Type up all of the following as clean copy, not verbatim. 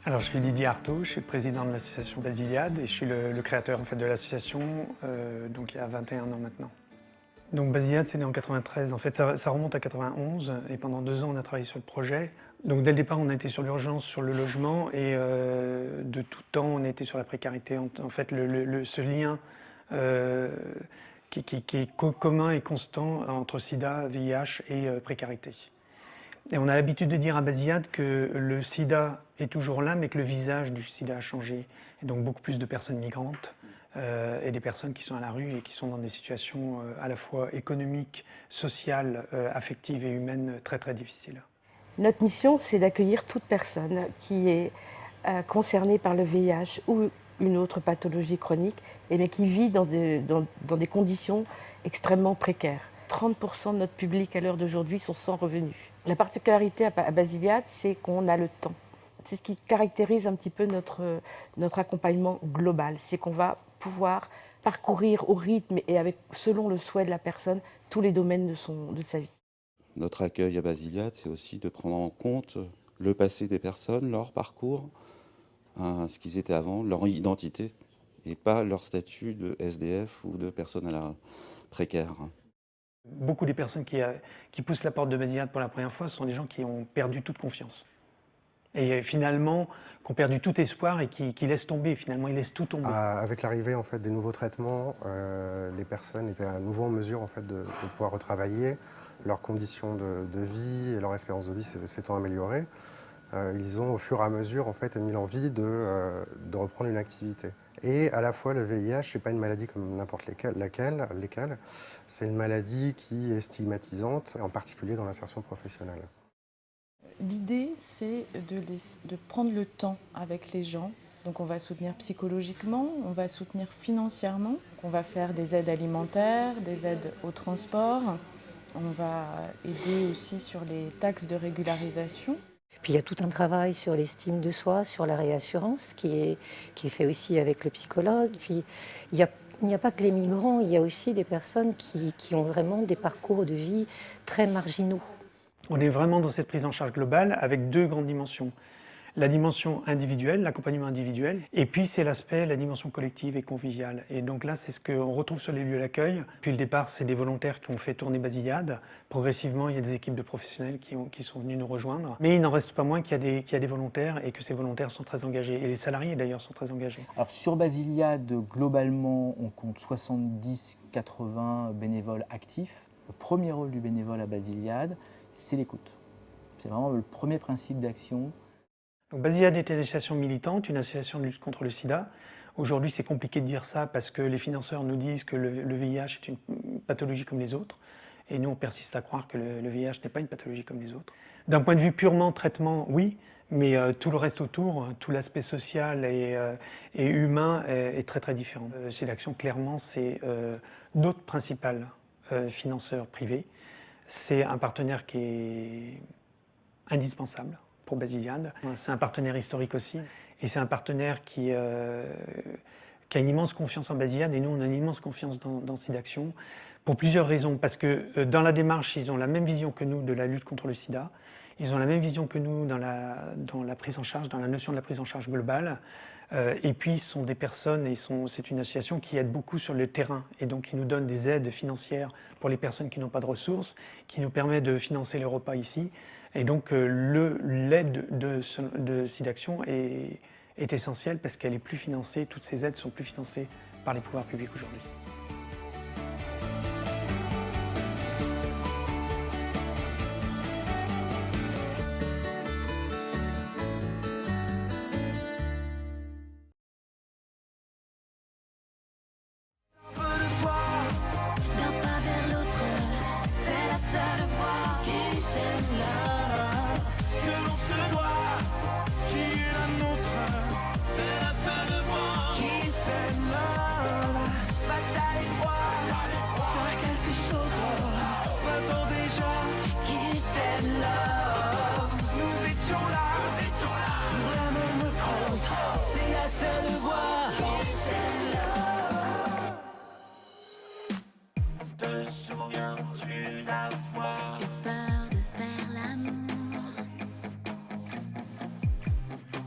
Alors, je suis Didier Artaud, je suis le président de l'association Basiliade et je suis le créateur en fait, de l'association donc il y a 21 ans maintenant. Donc Basiliade, c'est né en 93. En fait, ça remonte à 91 et pendant 2 ans, on a travaillé sur le projet. Donc dès le départ, on a été sur l'urgence, sur le logement et de tout temps, on a été sur la précarité. En fait, ce lien qui est commun et constant entre sida, VIH et précarité. Et on a l'habitude de dire à Basiliade que le sida est toujours là, mais que le visage du sida a changé. Et donc beaucoup plus de personnes migrantes et des personnes qui sont à la rue et qui sont dans des situations à la fois économiques, sociales, affectives et humaines très très difficiles. Notre mission, c'est d'accueillir toute personne qui est concernée par le VIH ou une autre pathologie chronique, mais qui vit dans des conditions extrêmement précaires. 30% de notre public à l'heure d'aujourd'hui sont sans revenus. La particularité à Basiliade, c'est qu'on a le temps. C'est ce qui caractérise un petit peu notre accompagnement global. C'est qu'on va pouvoir parcourir au rythme et selon le souhait de la personne tous les domaines de sa vie. Notre accueil à Basiliade, c'est aussi de prendre en compte le passé des personnes, leur parcours, ce qu'ils étaient avant, leur identité, et pas leur statut de SDF ou de personne à la précaire. Beaucoup des personnes qui poussent la porte de Basiliade pour la première fois, ce sont des gens qui ont perdu toute confiance. Et finalement, qui ont perdu tout espoir et qui laissent tomber, finalement, ils laissent tout tomber. Avec l'arrivée en fait, des nouveaux traitements, les personnes étaient à nouveau en mesure en fait, de pouvoir retravailler, leurs conditions de vie et leur espérance de vie s'étant améliorées. Ils ont au fur et à mesure en fait, émis l'envie de reprendre une activité. Et à la fois, le VIH, ce n'est pas une maladie comme n'importe laquelle, c'est une maladie qui est stigmatisante, en particulier dans l'insertion professionnelle. L'idée, c'est de prendre le temps avec les gens. Donc on va soutenir psychologiquement, on va soutenir financièrement. On va faire des aides alimentaires, des aides au transport. On va aider aussi sur les taxes de régularisation. Puis il y a tout un travail sur l'estime de soi, sur la réassurance qui est fait aussi avec le psychologue. Puis il n'y a pas que les migrants, il y a aussi des personnes qui ont vraiment des parcours de vie très marginaux. On est vraiment dans cette prise en charge globale avec 2 grandes dimensions. La dimension individuelle, l'accompagnement individuel, et puis c'est la dimension collective et conviviale. Et donc là, c'est ce qu'on retrouve sur les lieux d'accueil. Depuis le départ, c'est des volontaires qui ont fait tourner Basiliade. Progressivement, il y a des équipes de professionnels qui sont venus nous rejoindre. Mais il n'en reste pas moins qu'il y a des volontaires et que ces volontaires sont très engagés. Et les salariés, d'ailleurs, sont très engagés. Alors sur Basiliade, globalement, on compte 70-80 bénévoles actifs. Le premier rôle du bénévole à Basiliade, c'est l'écoute. C'est vraiment le premier principe d'action. Basiliade est une association militante, une association de lutte contre le sida. Aujourd'hui, c'est compliqué de dire ça parce que les financeurs nous disent que le VIH est une pathologie comme les autres. Et nous, on persiste à croire que le VIH n'est pas une pathologie comme les autres. D'un point de vue purement traitement, oui, mais tout le reste autour, tout l'aspect social et humain est très très différent. SIDAction, clairement, c'est notre principal financeur privé. C'est un partenaire qui est indispensable pour Basiliade. C'est un partenaire historique aussi. Et c'est un partenaire qui a une immense confiance en Basiliade. Et nous, on a une immense confiance dans SIDAction pour plusieurs raisons. Parce que dans la démarche, ils ont la même vision que nous de la lutte contre le sida. Ils ont la même vision que nous dans la prise en charge, dans la notion de la prise en charge globale. Et puis, ce sont des personnes, et c'est une association qui aide beaucoup sur le terrain. Et donc, ils nous donnent des aides financières pour les personnes qui n'ont pas de ressources, qui nous permet de financer les repas ici. Et donc, l'aide de SIDAction est essentielle parce qu'elle est plus financée, toutes ces aides sont plus financées par les pouvoirs publics aujourd'hui.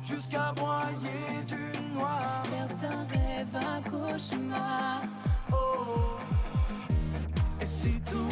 jusqu'à broyer du noir. Faire d'un rêve un cauchemar. Oh. Et si tout